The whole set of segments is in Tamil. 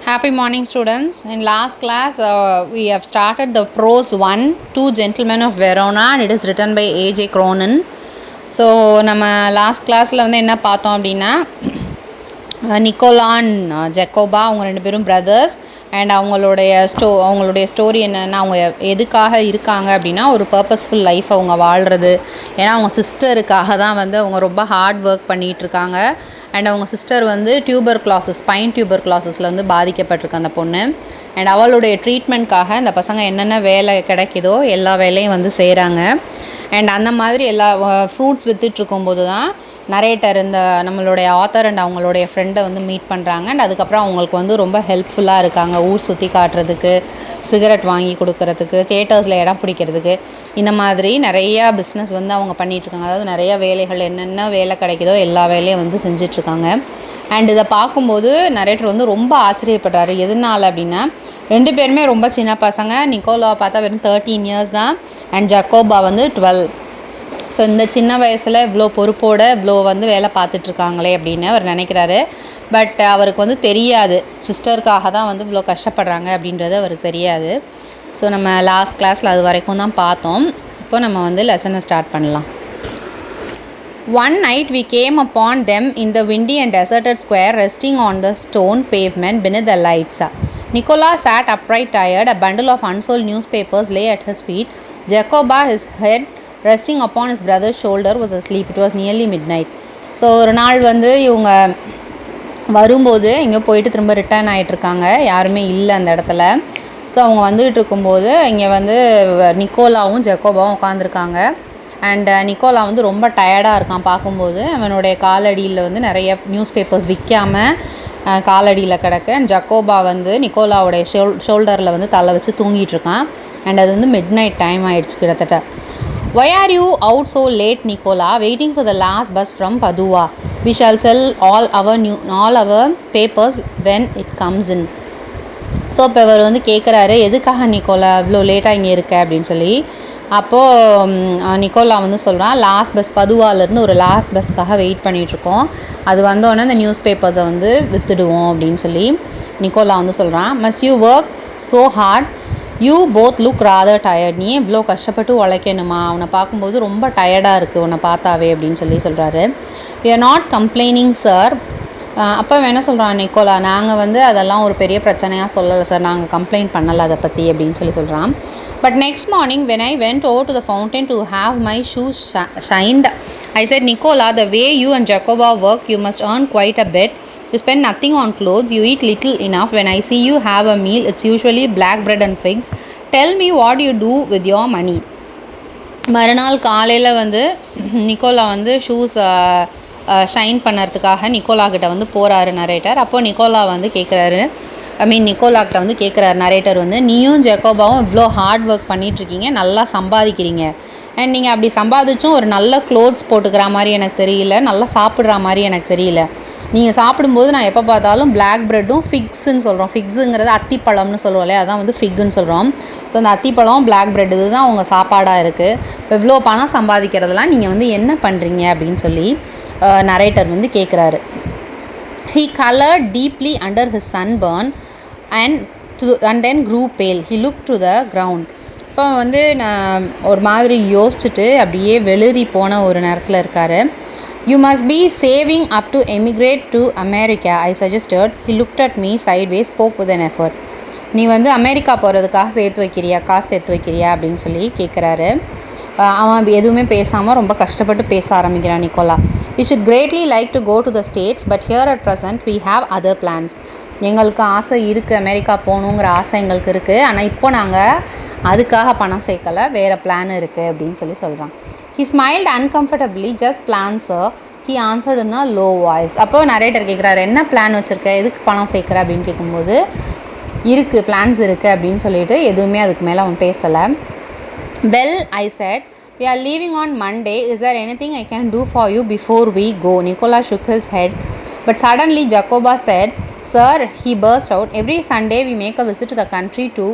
Happy morning, students. In last class, we have started the PROSE 1, Two Gentlemen of Verona, and it is written by A.J. Cronin. So, நம்ம லாஸ்ட் கிளாஸில் வந்து என்ன பார்த்தோம் அப்படின்னா நிக்கோலா அண்ட் ஜெக்கோபா அவங்க ரெண்டு பேரும் பிரதர்ஸ். அண்ட் அவங்களுடைய ஸ்டோரி என்னென்னா, அவங்க எதுக்காக இருக்காங்க அப்படின்னா ஒரு பர்பஸ்ஃபுல் லைஃப் அவங்க வாழ்கிறது. ஏன்னா அவங்க சிஸ்டருக்காக தான் வந்து அவங்க ரொம்ப ஹார்ட் ஒர்க் பண்ணிகிட்ருக்காங்க. அண்ட் அவங்க சிஸ்டர் வந்து ஸ்பைன் டியூபர் கிளாஸஸில் வந்து பாதிக்கப்பட்டிருக்கு அந்த பொண்ணு. அண்ட் அவளுடைய ட்ரீட்மெண்ட்காக இந்த பசங்க என்னென்ன வேலை கிடைக்குதோ எல்லா வேலையும் வந்து செய்கிறாங்க. அண்ட் அந்த மாதிரி எல்லா ஃப்ரூட்ஸ் விற்றுட்ருக்கும்போது தான் நரேட்டர் இந்த நம்மளுடைய ஆத்தர் அண்ட் அவங்களுடைய ஃப்ரெண்டை வந்து மீட் பண்ணுறாங்க. அண்ட் அதுக்கப்புறம் அவங்களுக்கு வந்து ரொம்ப ஹெல்ப்ஃபுல்லாக இருக்காங்க. ஊர் சுற்றி காட்டுறதுக்கு, சிகரெட் வாங்கி கொடுக்கறதுக்கு, தியேட்டர்ஸில் இடம் பிடிக்கிறதுக்கு, இந்த மாதிரி நிறையா பிஸ்னஸ் வந்து அவங்க பண்ணிகிட்ருக்காங்க. அதாவது நிறைய வேலைகள் என்னென்ன வேலை கிடைக்குதோ எல்லா வேலையும் வந்து செஞ்சிட்ருக்காங்க. அண்ட் இதை பார்க்கும்போது நரேட்டர் வந்து ரொம்ப ஆச்சரியப்படுறாரு. எதனால் அப்படின்னா, ரெண்டு பேருமே ரொம்ப சின்ன பசங்க. நிக்கோலாவை பார்த்தா வெறும் 13 இயர்ஸ் தான். அண்ட் ஜக்கோபா வந்து 12. ஸோ இந்த சின்ன வயசில் இவ்வளோ பொறுப்போடு இவ்வளோ வந்து வேலை பார்த்துட்ருக்காங்களே அப்படின்னு அவர் நினைக்கிறாரு. பட் அவருக்கு வந்து தெரியாது, சிஸ்டருக்காக தான் வந்து இவ்வளோ கஷ்டப்படுறாங்க அப்படின்றது அவருக்கு தெரியாது. ஸோ நம்ம லாஸ்ட் கிளாஸில் அது வரைக்கும் தான் பார்த்தோம். இப்போ நம்ம வந்து லெசனை ஸ்டார்ட் பண்ணலாம். One night we came upon them in the windy and deserted square, resting on the stone pavement beneath the lights. Nicola sat upright, tired. A bundle of unsold newspapers lay at his feet. Jacoba, his head resting upon his brother's shoulder, was asleep. It was nearly midnight. So ஒரு நாள் வந்து இவங்க வரும்போது இங்கே போயிட்டு திரும்ப ரிட்டர்ன் ஆகிட்ருக்காங்க. யாருமே இல்லை அந்த இடத்துல. ஸோ அவங்க வந்துகிட்டு இருக்கும்போது இங்கே வந்து நிக்கோலாவும் ஜக்கோபாவும் உட்காந்துருக்காங்க. அண்ட் நிக்கோலா வந்து ரொம்ப டயர்டாக இருக்கான். பார்க்கும்போது அவனுடைய காலடியில் வந்து நிறைய நியூஸ் பேப்பர்ஸ் விற்காமல் காலடியில் கிடக்கு. அண்ட் ஜக்கோபா வந்து நிக்கோலாவுடைய ஷோல்டரில் வந்து தலை வச்சு தூங்கிட்டுருக்கான். அண்ட் அது வந்து மிட் நைட் டைம் ஆகிடுச்சு கிட்டத்தட்ட. Why are you out so late, Nicola? Waiting for the last bus from Padua. We shall sell all our papers when it comes in. So இப்போ இவர் வந்து கேட்குறாரு, எதுக்காக நிக்கோலா இவ்வளோ லேட்டாக இங்கே இருக்க அப்படின்னு சொல்லி. அப்போது நிக்கோலா வந்து சொல்கிறான், லாஸ்ட் பஸ் பதுவாலேருந்து ஒரு லாஸ்ட் பஸ்க்காக வெயிட் பண்ணிகிட்ருக்கோம். அது வந்தோடனே இந்த நியூஸ் பேப்பர்ஸை வந்து விற்றுடுவோம் அப்படின்னு சொல்லி நிக்கோலா வந்து சொல்கிறான். Must you work so hard? You both look rather tired. நீ இவ்வளோ கஷ்டப்பட்டு உழைக்கணுமா? அவனை பார்க்கும்போது ரொம்ப டயர்டாக இருக்குது உன்னை பார்த்தாவே அப்படின்னு சொல்லி சொல்கிறாரு. We are not complaining sir. அப்போ என்ன சொல்கிறான் நிக்கோலா, நாங்கள் வந்து அதெல்லாம் ஒரு பெரிய பிரச்சனையாக சொல்லலை சார், நாங்கள் கம்ப்ளைண்ட் பண்ணலை அதை பற்றி அப்படின்னு சொல்லி சொல்கிறான். But next morning when I went over to the fountain to have my shoes shined, I said, Nicola, the way you and Jacoba work, you must earn quite a bit. You spend nothing on clothes, you eat little enough. When I see you have a meal, it's usually black bread and figs. Tell me what you do with your money. மறுநாள் காலையில் வந்து நிக்கோலா வந்து ஷூஸ் ஷைன் பண்ணுறதுக்காக நிக்கோலா கிட்ட வந்து போகிறாரு நரேட்டர். அப்போது நிக்கோலா வந்து கேட்குறாரு, நிக்கோலாக்கிட்ட வந்து கேட்குறாரு நரேட்டர் வந்து, நீயும் ஜெக்கோபாவும் இவ்வளோ ஹார்ட் ஒர்க் பண்ணிகிட்ருக்கீங்க, நல்லா சம்பாதிக்கிறீங்க. அண்ட் நீங்கள் அப்படி சம்பாதிச்சும் ஒரு நல்ல க்ளோத்ஸ் போட்டுக்கிற மாதிரி எனக்கு தெரியல, நல்லா சாப்பிட்ற மாதிரி எனக்கு தெரியல. நீங்கள் சாப்பிடும்போது நான் எப்போ பார்த்தாலும் பிளாக் ப்ரெட்டும் ஃபிக்ஸுன்னு சொல்கிறோம். ஃபிக்ஸுங்கிறது அத்திப்பழம்னு சொல்லுவோம் இல்லையா, அதான் வந்து ஃபிக்குன்னு சொல்கிறோம். ஸோ அந்த அத்திப்பழம் பிளாக் ப்ரெட் இது தான் உங்கள் சாப்பாடாக இருக்குது. இப்போ இவ்வளோ பணம் சம்பாதிக்கிறதெல்லாம் நீங்கள் வந்து என்ன பண்ணுறீங்க அப்படின்னு சொல்லி நரேட்டர் வந்து கேட்குறாரு. He colored deeply under his sunburn and then grew pale. He looked to the ground. இப்போ வந்து நான் ஒரு மாதிரி யோசிச்சுட்டு அப்படியே வெளிரி போன ஒரு நேரத்தில் இருக்கார். You must be saving up to emigrate to America, I suggested. He looked at me sideways, spoke with an effort. நீ வந்து அமெரிக்கா போகிறதுக்காக காசு சேர்த்து வைக்கிறியா அப்படின்னு சொல்லி கேட்குறாரு. அவன் எதுவுமே பேசாமல் ரொம்ப கஷ்டப்பட்டு பேச ஆரம்பிக்கிறான் Nicolas. We should greatly like to go to the States, but here at present we have other plans. எங்களுக்கு ஆசை இருக்குது, அமெரிக்கா போகணுங்கிற ஆசை எங்களுக்கு இருக்குது. ஆனால் இப்போ நாங்கள் அதுக்காக பணம் சேர்க்கலை, வேறு பிளான் இருக்குது அப்படின்னு சொல்லி சொல்கிறான். He smiled uncomfortably. Just plans, sir, he answered in a low voice. அப்போது நரேட்டர் கேட்குறாரு, என்ன பிளான் வச்சுருக்க, எதுக்கு பணம் சேர்க்குற அப்படின்னு கேட்கும்போது, இருக்குது பிளான்ஸ் இருக்குது அப்படின்னு சொல்லிட்டு எதுவுமே அதுக்கு மேலே அவன் பேசலை. Well, I said, we are leaving on Monday. Is there anything I can do for you before we go? Nicola shook his head. But suddenly Jacoba said, sir, he burst out, every Sunday we make a visit to the country to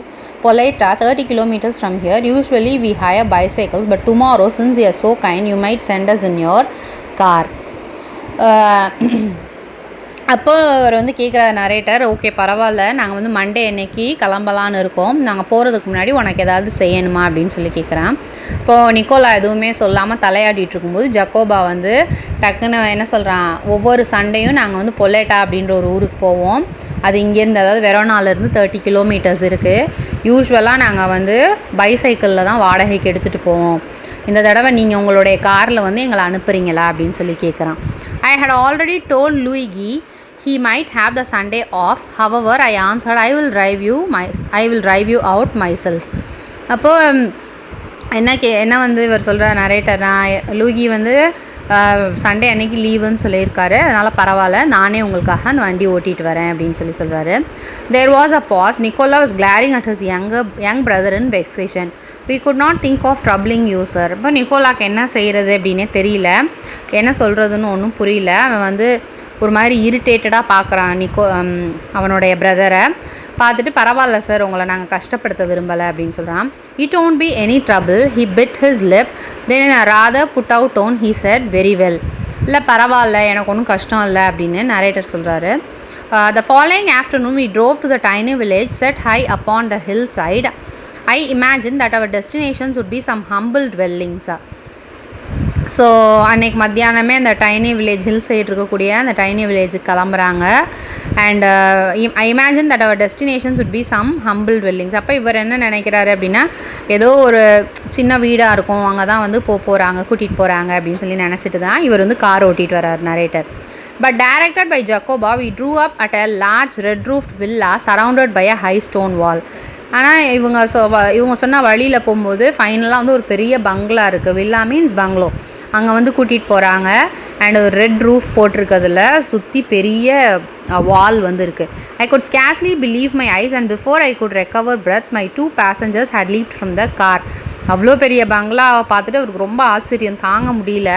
Poleta, 30 kilometers from here. Usually we hire bicycles, but tomorrow, since you are so kind, you might send us in your car. அப்போ அவர் வந்து கேட்குறாரு நரேட்டர், ஓகே பரவாயில்ல, நாங்கள் வந்து மண்டே அன்னைக்கு கிளம்பலான்னு இருக்கோம், நாங்கள் போகிறதுக்கு முன்னாடி உனக்கு ஏதாவது செய்யணுமா அப்படின்னு சொல்லி கேட்குறான். இப்போது நிக்கோலா எதுவுமே சொல்லாமல் தலையாடிட்டு இருக்கும்போது ஜக்கோபா வந்து டக்குன்னு என்ன சொல்கிறான், ஒவ்வொரு சண்டையும் நாங்கள் வந்து பொலேட்டா அப்படின்ற ஒரு ஊருக்கு போவோம், அது இங்கேருந்து அதாவது வெரோனாலேருந்து 30 கிலோமீட்டர்ஸ் இருக்குது. யூஸ்வலாக நாங்கள் வந்து பைசைக்கிளில் தான் வாடகைக்கு எடுத்துகிட்டு போவோம், இந்த தடவை நீங்கள் உங்களுடைய காரில் வந்து எங்களை அனுப்புகிறீங்களா அப்படின்னு சொல்லி கேட்குறான். I had already told Luigi he might have the Sunday off. However, I answered, I will drive you out myself. அப்போ என்ன வந்து இவர் சொல்கிறார் நரேட்டர், நான் லூகி வந்து சண்டே அன்னைக்கு லீவுன்னு சொல்லியிருக்காரு, அதனால் பரவாயில்ல, நானே உங்களுக்காக அந்த வண்டி ஓட்டிகிட்டு வரேன் அப்படின்னு சொல்லி சொல்கிறாரு. There was a bus. Nicola was glaring at his young brother in vexation. We could not think of troubling you sir. இப்போ நிக்கோலாக்கு என்ன செய்கிறது அப்படின்னே தெரியல, என்ன சொல்கிறதுன்னு ஒன்றும் புரியல. அவன் வந்து ஒரு மாதிரி இரிட்டேட்டடாக பார்க்குறான் அவனுடைய பிரதரை பார்த்துட்டு, பரவாயில்ல சார், உங்களை நாங்கள் கஷ்டப்படுத்த விரும்பலை அப்படின்னு சொல்கிறான். It won't be any trouble. He bit his lip. Then in a rather put out tone he said, very well. இல்லை பரவாயில்ல, எனக்கு ஒன்றும் கஷ்டம் இல்லை அப்படின்னு நரேட்டர் சொல்கிறாரு. The following afternoon we drove to the tiny village set high upon the hillside. I imagined that our destinations would be some humble dwellings. So அன்றைக்கி மத்தியானமே அந்த டைனி வில்லேஜ் ஹில் சைடு இருக்கக்கூடிய அந்த டைனி வில்லேஜுக்கு கிளம்புறாங்க. And I imagine that our destinations would be some humble dwellings. அப்போ இவர் என்ன நினைக்கிறாரு அப்படின்னா, ஏதோ ஒரு சின்ன வீடாக இருக்கும், அங்கே தான் வந்து போகிறாங்க, கூட்டிகிட்டு போகிறாங்க அப்படின்னு சொல்லி நினச்சிட்டு தான் இவர் வந்து கார் ஓட்டிகிட்டு வர்றார் narrator. But directed by Jacoba, we drew up at a large red-roofed villa surrounded by a high stone wall. ஆனால் இவங்க சொன்ன வழியில் போகும்போது ஃபைனலாக வந்து ஒரு பெரிய பங்களா இருக்குது. Villa means பங்களோ. அங்கே வந்து கூட்டிகிட்டு போகிறாங்க. அண்ட் ஒரு ரெட் ரூஃப் போட்டிருக்கிறதுல சுற்றி பெரிய வால் வந்து இருக்குது. I could scarcely believe my eyes and before I could recover breath, my 2 passengers had leaped from the car. அவ்வளோ பெரிய பங்களாவை பார்த்துட்டு அவருக்கு ரொம்ப ஆச்சரியம் தாங்க முடியல.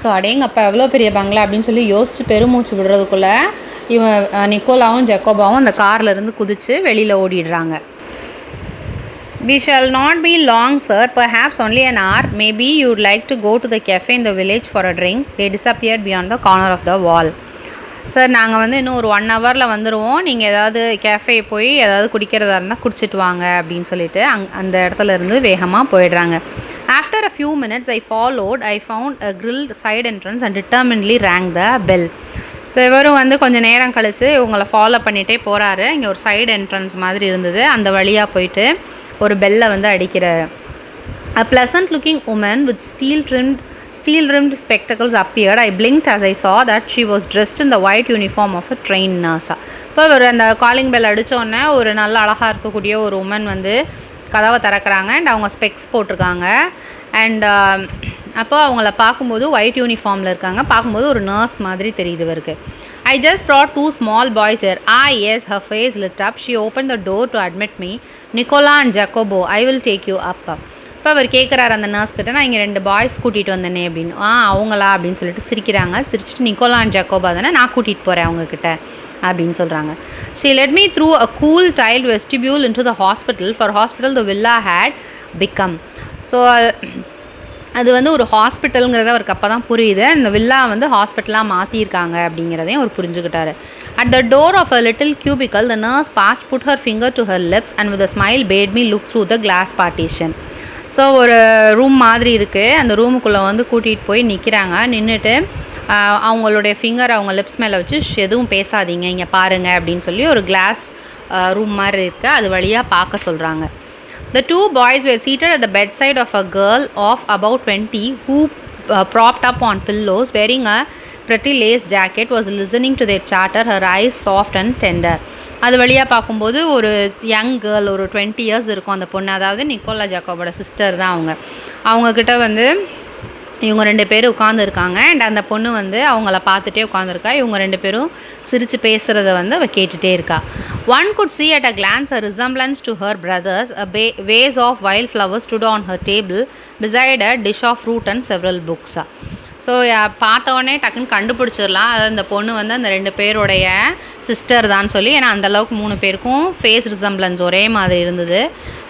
ஸோ அடேங்கப்பா எவ்வளோ பெரிய பங்களா அப்படின்னு சொல்லி யோசித்து பெருமூச்சு விடுறதுக்குள்ளே இவன் நிக்கோலாவும் ஜக்கோபாவும் அந்த கார்லேருந்து குதித்து வெளியில் ஓடிடுறாங்க. We shall not be long, sir. Perhaps only an hour. Maybe you'd like to go to the cafe in the village for a drink. They disappeared beyond the corner of the wall. Sir, நாங்கள் வந்து இன்னும் ஒரு 1 ஹவரில் வந்துடுவோம், நீங்கள் ஏதாவது கேஃபே போய் ஏதாவது குடிக்கிறதா இருந்தால் குடிச்சிட்டு வாங்க அப்படின்னு சொல்லிட்டு அந்த இடத்துல இருந்து வேகமாக போயிடுறாங்க. After a few minutes I found a grilled side entrance and determinedly rang the bell. So இவரும் வந்து கொஞ்சம் நேரம் கழித்து இவங்களை ஃபாலோ பண்ணிகிட்டே போகிறாரு. இங்கே ஒரு சைடு என்ட்ரன்ஸ் மாதிரி இருந்தது, அந்த வழியாக போயிட்டு ஒரு பெல்லை வந்து அடிக்கிறாரு. A pleasant looking woman with steel-rimmed spectacles appeared. I blinked as I saw that she was dressed in the white uniform of a trained nurse. இப்போ ஒரு அந்த காலிங் பெல் அடித்தோடனே ஒரு நல்ல அழகாக இருக்கக்கூடிய ஒரு உமன் வந்து கதவை திறக்கிறாங்க. அண்ட் அவங்க ஸ்பெக்ஸ் போட்டிருக்காங்க. அண்ட் அப்போ அவங்கள பார்க்கும்போது ஒயிட் யூனிஃபார்மில் இருக்காங்க. பார்க்கும்போது ஒரு நர்ஸ் மாதிரி தெரியுது இவருக்கு. I just brought 2 small boys here. Yes, her face lit up. She opened the door to admit me. Nicola and Jacobo, I will take you up. இப்போ அவர் கேட்குறாரு அந்த நர்ஸ் கிட்ட, நான் இங்கே 2 பாய்ஸ் கூட்டிகிட்டு வந்தேனே அப்படின்னு. அவங்களா அப்படின்னு சொல்லிட்டு சிரிக்கிறாங்க. சிரிச்சுட்டு நிக்கோலா அண்ட் ஜக்கோபா தானே, நான் கூட்டிகிட்டு போகிறேன் அவங்கக்கிட்ட அப்படின்னு சொல்கிறாங்க. She led me through a cool tiled vestibule into the hospital. For hospital the villa had become. So அது வந்து ஒரு ஹாஸ்பிட்டலுங்கிறத அவருக்கு அப்போ தான் புரியுது. அந்த வில்லா வந்து ஹாஸ்பிட்டலாக மாற்றியிருக்காங்க அப்படிங்கிறதையும் அவர் புரிஞ்சுக்கிட்டாரு. At the door of a little cubicle the nurse passed, put her finger to her lips and with a smile bade me look through the glass partition. So ஒரு ரூம் மாதிரி இருக்குது, அந்த ரூமுக்குள்ளே வந்து கூட்டிகிட்டு போய் நிற்கிறாங்க. நின்றுட்டு அவங்களுடைய ஃபிங்கர் அவங்க லிப்ஸ் மேலே வச்சு எதுவும் பேசாதீங்க, இங்கே பாருங்கள் அப்படின்னு சொல்லி ஒரு கிளாஸ் ரூம் மாதிரி இருக்குது, அது வழியாக பார்க்க சொல்கிறாங்க. The 2 boys were seated at the bedside of a girl of about 20 who, propped up on pillows, wearing a pretty lace jacket, was listening to their chatter, her eyes soft and tender. அது வழியாக பார்க்கும்போது ஒரு யங் கேர்ள், ஒரு 20 years இருக்கும் அந்த பொண்ணு, அதாவது நிக்கோலா ஜக்கோபோட சிஸ்டர் தான் அவங்கக்கிட்ட வந்து இவங்க 2 பேர் உட்காந்துருக்காங்க. அண்ட் அந்த பொண்ணு வந்து அவங்கள பார்த்துட்டே உட்காந்துருக்கா. இவங்க 2 பேரும் சிரித்து பேசுகிறத வந்து அவள் கேட்டுகிட்டே இருக்கா. One could see at a glance a resemblance to her brothers. A vase of wild flowers stood on her table beside a dish of fruit and several books. So பார்த்தவொடனே டக்குன்னு கண்டுபிடிச்சிடலாம், அது அந்த பொண்ணு வந்து அந்த 2 பேருடைய சிஸ்டர் தான் சொல்லி. ஏன்னா அந்தளவுக்கு 3 பேருக்கும் ஃபேஸ் ரிசம்பிளன்ஸ் ஒரே மாதிரி இருந்தது.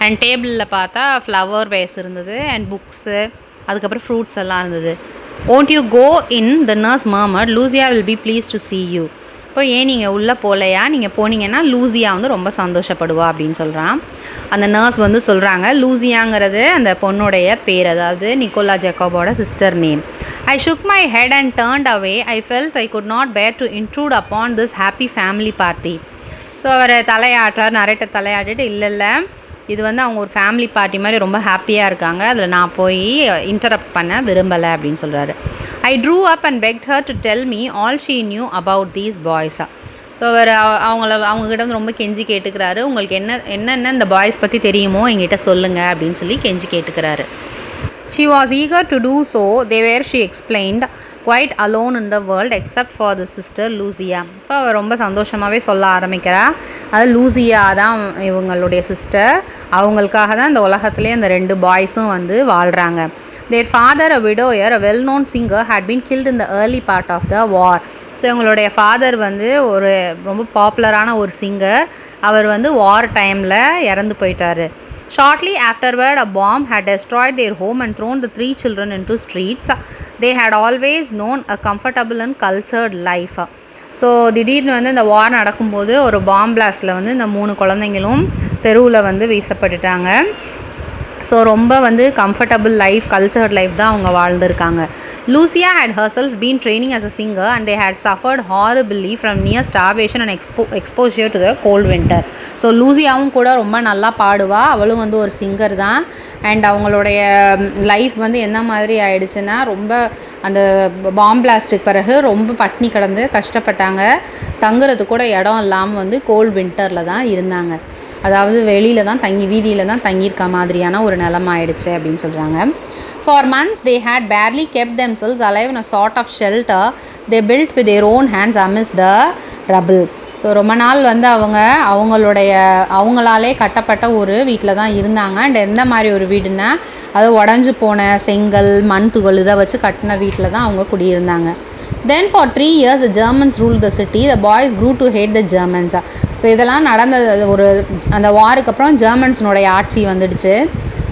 அண்ட் டேபிளில் பார்த்தா ஃப்ளவர் வேஸ் இருந்தது அண்ட் புக்ஸு, அதுக்கப்புறம் ஃப்ரூட்ஸ் எல்லாம் இருந்தது. Won't you go in? The nurse murmured. Lucia will be pleased to see you. இப்போ ஏன் நீங்கள் உள்ளே போகலையா, நீங்கள் போனீங்கன்னா லூசியா வந்து ரொம்ப சந்தோஷப்படுவா அப்படின்னு சொல்கிறான். அந்த நர்ஸ் வந்து சொல்கிறாங்க, லூசியாங்கிறது அந்த பொண்ணுடைய பேர், அதாவது நிக்கோலா ஜேக்கோபோட sister name. I shook my head and turned away. I felt I could not bear to intrude upon this happy family party. So அவர் தலையாட்டுறார், நரேட்டை தலையாட்டிட்டு, இல்லை இது வந்து அவங்க ஒரு ஃபேமிலி பார்ட்டி மாதிரி ரொம்ப ஹாப்பியாக இருக்காங்க, அதில் நான் போய் இன்டரப்ட் பண்ண விரும்பலை அப்படின்னு சொல்கிறாரு. I drew up and begged her to tell me all she knew about these பாய்ஸா. ஸோ அவர் அவங்கக்கிட்ட வந்து ரொம்ப கெஞ்சி கேட்டுக்கிறாரு, உங்களுக்கு என்னென்ன இந்த பாய்ஸ் பற்றி தெரியுமோ எங்கிட்ட சொல்லுங்கள் அப்படின்னு சொல்லி கெஞ்சி கேட்டுக்கிறாரு. She was eager to do so. They were, she explained, quite alone in the world except for the sister Lucia. இப்போ அவள் ரொம்ப சந்தோஷமாகவே சொல்ல ஆரம்பிக்கிறா, அது லூசியா தான் இவங்களுடைய சிஸ்டர், அவங்களுக்காக தான் இந்த உலகத்துலேயே அந்த 2 பாய்ஸும் வந்து வாழ்கிறாங்க. Their father, a widower, a well-known singer, had been killed in the early part of the war. So இவங்களுடைய ஃபாதர் வந்து ஒரு ரொம்ப பாப்புலரான ஒரு சிங்கர், அவர் வந்து வார் டைமில் இறந்து போயிட்டார். Shortly afterward, a bomb had destroyed their home and thrown the 3 children into streets. They had always known a comfortable and cultured life. So திடீர்னு வந்து இந்த வார் நடக்கும்போது ஒரு பாம் பிளாஸ்டில் வந்து இந்த 3 குழந்தைங்களும் தெருவில் வந்து வீசப்பட்டுட்டாங்க. ஸோ ரொம்ப வந்து கம்ஃபர்டபுள் லைஃப், கல்ச்சர்ட் லைஃப் தான் அவங்க வாழ்ந்துருக்காங்க. Lucia had herself been training as a singer and they had suffered horribly from near starvation and exposure to the cold winter. So லூசியாவும் கூட ரொம்ப நல்லா பாடுவா, அவளும் வந்து ஒரு சிங்கர் தான். அண்ட் அவங்களுடைய லைஃப் வந்து என்ன மாதிரி ஆயிடுச்சுன்னா, ரொம்ப அந்த பாம் பிளாஸ்ட்டுக்கு பிறகு ரொம்ப பட்னி கிடந்து கஷ்டப்பட்டாங்க, தங்குறது கூட இடம் இல்லாமல் வந்து கோல்ட் வின்டரில் தான் இருந்தாங்க. அதாவது வெளியில் தான் வீதியில் தான் தங்கியிருக்க மாதிரியான ஒரு நிலைமை ஆயிடுச்சு அப்படின்னு சொல்கிறாங்க. For months they had barely kept themselves alive in a sort of shelter they built with their own hands amidst the rubble. So ரொம்ப நாள் வந்து அவங்களாலே கட்டப்பட்ட ஒரு வீட்டில் தான் இருந்தாங்க. அண்ட் எந்த மாதிரி ஒரு வீடுன்னா, அது உடஞ்சி போன செங்கல், மண் துகள் இதை வச்சு கட்டின வீட்டில் தான் அவங்க குடியிருந்தாங்க. Then for 3 years the Germans ruled the city. The boys grew to hate the Germans. So இதெல்லாம் நடந்தது அந்த வாருக்கு அப்புறம் ஜெர்மன்ஸினுடைய ஆட்சி வந்துடுச்சு.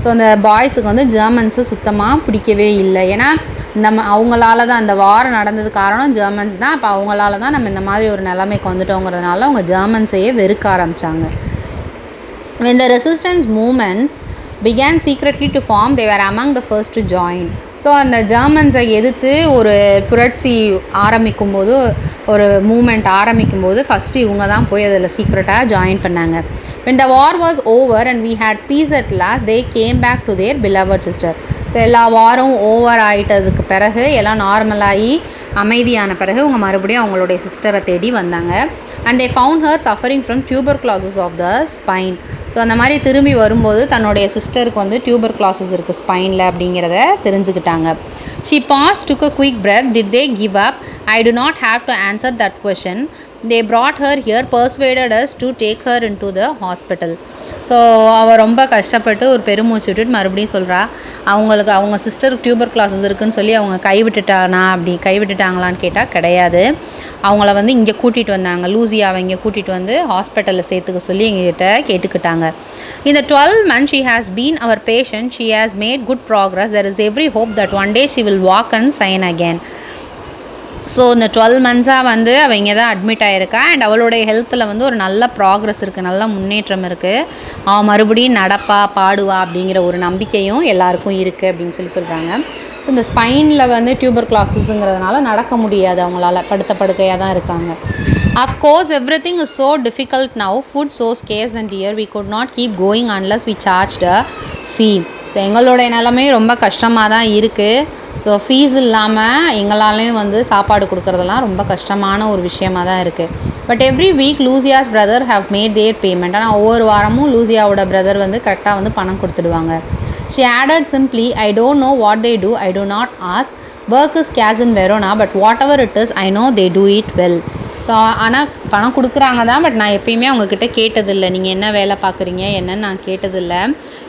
ஸோ அந்த பாய்ஸுக்கு வந்து ஜெர்மன்ஸு சுத்தமாக பிடிக்கவே இல்லை. ஏன்னா அவங்களால தான் அந்த வார் நடந்தது காரணம் ஜெர்மன்ஸ் தான். அப்போ அவங்களால தான் நம்ம இந்த மாதிரி ஒரு நிலைமைக்கு வந்துட்டோங்கிறதுனால அவங்க ஜெர்மன்ஸையே வெறுக்க ஆரம்பித்தாங்க. When the resistance movement began secretly to form, they were among the first to join. So அந்த ஜெர்மன்ஸை எதிர்த்து ஒரு புரட்சி ஆரம்பிக்கும்போது, ஒரு மூமெண்ட் ஆரம்பிக்கும்போது ஃபஸ்ட்டு இவங்க தான் போய் அதில் சீக்ரெட்டாக ஜாயின் பண்ணாங்க. When the war was over and we had peace at last, they came back to their beloved sister. So எல்லா வாரும் ஓவர் ஆகிட்டதுக்கு பிறகு, எல்லாம் நார்மலாகி அமைதியான பிறகு அவங்க மறுபடியும் அவங்களுடைய சிஸ்டரை தேடி வந்தாங்க. And they found her suffering from tuberculosis of the spine. So அந்த மாதிரி திரும்பி வரும்போது தன்னுடைய சிஸ்டருக்கு வந்து டியூபர்குலோசிஸ் இருக்குது ஸ்பைனில் அப்படிங்கிறத தெரிஞ்சுக்கிட்டாங்க. She paused, took a quick breath. Did they give up? I do not have to answer that question. They brought her here, persuaded us to take her into the hospital. So அவள் ரொம்ப கஷ்டப்பட்டு ஒரு பெருமூச்சு விட்டுட்டு மறுபடியும் சொல்கிறா, அவங்க சிஸ்டருக்கு டியூபர்குலோசிஸ் இருக்குன்னு சொல்லி அவங்க கைவிட்டுட்டாங்களான்னு கேட்டால் கிடையாது. அவங்கள வந்து இங்கே கூட்டிகிட்டு வந்தாங்க, லூசியாவை இங்கே கூட்டிகிட்டு வந்து ஹாஸ்பிட்டலில் சேர்த்துக்க சொல்லி எங்ககிட்ட கேட்டுக்கிட்டாங்க. In the 12 months she has been our patient, she has made good progress. There is every hope that one day she will walk and sign again. So இந்த 12 மந்த்ஸாக வந்து அவள் இங்கே தான் அட்மிட் ஆகிருக்கா. அண்ட் அவளுடைய ஹெல்த்தில் வந்து ஒரு நல்ல ப்ராக்ரஸ் இருக்குது, நல்ல முன்னேற்றம் இருக்குது. அவள் மறுபடியும் நடப்பா, பாடுவா அப்படிங்கிற ஒரு நம்பிக்கையும் எல்லாருக்கும் இருக்குது அப்படின்னு சொல்கிறாங்க. ஸோ இந்த ஸ்பைனில் வந்து டியூபர்குலோசிஸ்ங்கிறதுனால நடக்க முடியாது, அவங்களால படுக்கையாக தான் இருக்காங்க. Of course, everything is so difficult now. Food so scarce and dear. We could not keep going unless we charged a fee. So எங்களுடைய நிலைமை ரொம்ப கஷ்டமாக தான் இருக்குது. ஸோ ஃபீஸ் இல்லாமல் எங்களாலையும் வந்து சாப்பாடு கொடுக்குறதெல்லாம் ரொம்ப கஷ்டமான ஒரு விஷயமாக தான் இருக்குது. But every week Lucia's brother have made their payment. ஆனால் ஒவ்வொரு வாரமும் லூசியாவோட பிரதர் வந்து கரெக்டாக வந்து பணம் கொடுத்துடுவாங்க. She added simply, I don't know what they do. I do not ask. Work is scarce in Verona, but whatever it is, I know they do it well. So ஆனால் பணம் கொடுக்குறாங்க தான், பட் நான் எப்பயுமே அவங்கக்கிட்ட கேட்டதில்லை, நீங்கள் என்ன வேலை பார்க்குறீங்க என்னன்னு நான் கேட்டதில்லை.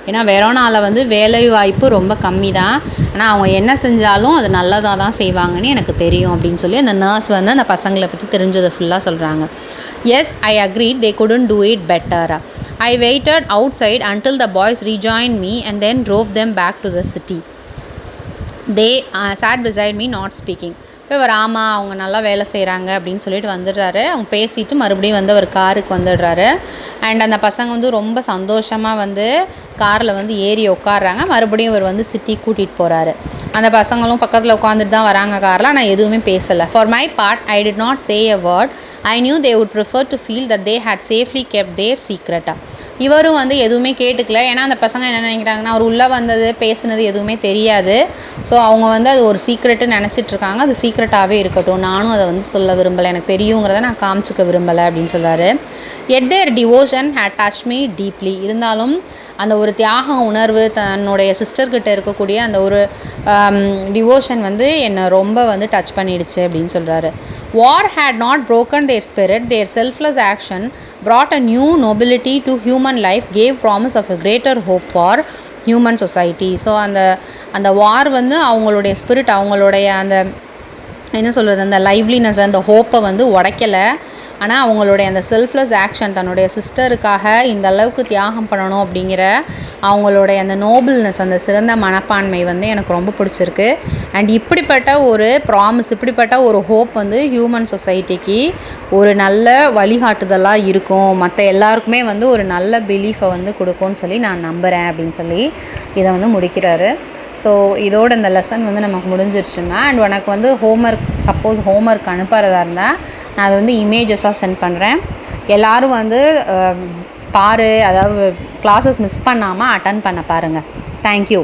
ஏன்னா வெரோனாவில் வந்து வேலை வாய்ப்பு ரொம்ப கம்மி தான், ஆனால் அவங்க என்ன செஞ்சாலும் அது நல்லதாக தான் செய்வாங்கன்னு எனக்கு தெரியும் அப்படின்னு சொல்லி அந்த நர்ஸ் வந்து அந்த பசங்களை பற்றி தெரிஞ்சதை ஃபுல்லாக சொல்கிறாங்க. Yes, I agreed, they couldn't do it better. I waited outside until the boys rejoined me and then drove them back to the city. They sat beside me, not speaking. இப்போ இவர் ஆமாம் அவங்க நல்லா வேலை செய்கிறாங்க அப்படின்னு சொல்லிட்டு வந்துடுறாரு. அவங்க பேசிட்டு மறுபடியும் வந்து அவர் காருக்கு வந்துடுறாரு. அண்ட் அந்த பசங்க வந்து ரொம்ப சந்தோஷமாக வந்து காரில் வந்து ஏறி உட்காடுறாங்க. மறுபடியும் இவர் வந்து சிட்டி கூட்டிகிட்டு போகிறாரு. அந்த பசங்களும் பக்கத்தில் உட்காந்துட்டு தான் வராங்க காரில். ஆனால் எதுவுமே பேசலை. For my part I did not say a word. I knew they would prefer to feel that they had safely kept their சீக்ரெட்டாக. இவரும் வந்து எதுவுமே கேட்டுக்கல. ஏன்னா அந்த பசங்க என்ன நினைக்கிறாங்கன்னா அவர் உள்ளே வந்தது பேசுனது எதுவுமே தெரியாது. ஸோ அவங்க வந்து அது ஒரு சீக்ரெட்டுன்னு நினச்சிட்ருக்காங்க. அது சீக்ரெட்டாகவே இருக்கட்டும், நானும் அதை வந்து சொல்ல விரும்பலை, எனக்கு தெரியுங்கிறத நான் காமிச்சிக்க விரும்பலை அப்படின்னு சொல்கிறாரு. Yet their devotion had touch me deeply. இருந்தாலும் அந்த ஒரு தியாக உணர்வு, தன்னுடைய சிஸ்டர்கிட்ட இருக்கக்கூடிய அந்த ஒரு டிவோஷன் வந்து என்னை ரொம்ப வந்து டச் பண்ணிடுச்சு அப்படின்னு சொல்கிறாரு. War had not broken their spirit. Their selfless action brought a new nobility to human life, gave promise of a greater hope for human society. So அந்த வார் வந்து அவங்களுடைய ஸ்பிரிட், அவங்களுடைய அந்த என்ன சொல்கிறது, அந்த லைவ்லினஸ், அந்த ஹோப்பை வந்து உடைக்கலை. ஆனால் அவங்களுடைய அந்த செல்ஃப்லெஸ் ஆக்ஷன், தன்னுடைய சிஸ்டருக்காக இந்த அளவுக்கு தியாகம் பண்ணணும் அப்படிங்கிற அவங்களுடைய அந்த நோபிள்னஸ், அந்த சிறந்த மனப்பான்மை வந்து எனக்கு ரொம்ப பிடிச்சிருக்கு. அண்ட் இப்படிப்பட்ட ஒரு ப்ராமிஸ், இப்படிப்பட்ட ஒரு ஹோப் வந்து ஹியூமன் சொசைட்டிக்கு ஒரு நல்ல வழிகாட்டுதலாக இருக்கும், மற்ற எல்லாருக்குமே வந்து ஒரு நல்ல பிலீஃபை வந்து கொடுக்கும்னு சொல்லி நான் நம்புகிறேன் அப்படின்னு சொல்லி இதை வந்து முடிக்கிறாரு. ஸோ இதோட இந்த லெசன் வந்து நமக்கு முடிஞ்சிருச்சுமா. அண்ட் உனக்கு வந்து ஹோம்ஒர்க், சப்போஸ் ஹோம்ஒர்க் அனுப்புறதா இருந்தால் நான் அதை வந்து இமேஜஸாக சென்ட் பண்ணுறேன். எல்லோரும் வந்து பாரு, அதாவது கிளாஸஸ் மிஸ் பண்ணாமல் அட்டன் பண்ண பாருங்கள். தேங்க்யூ.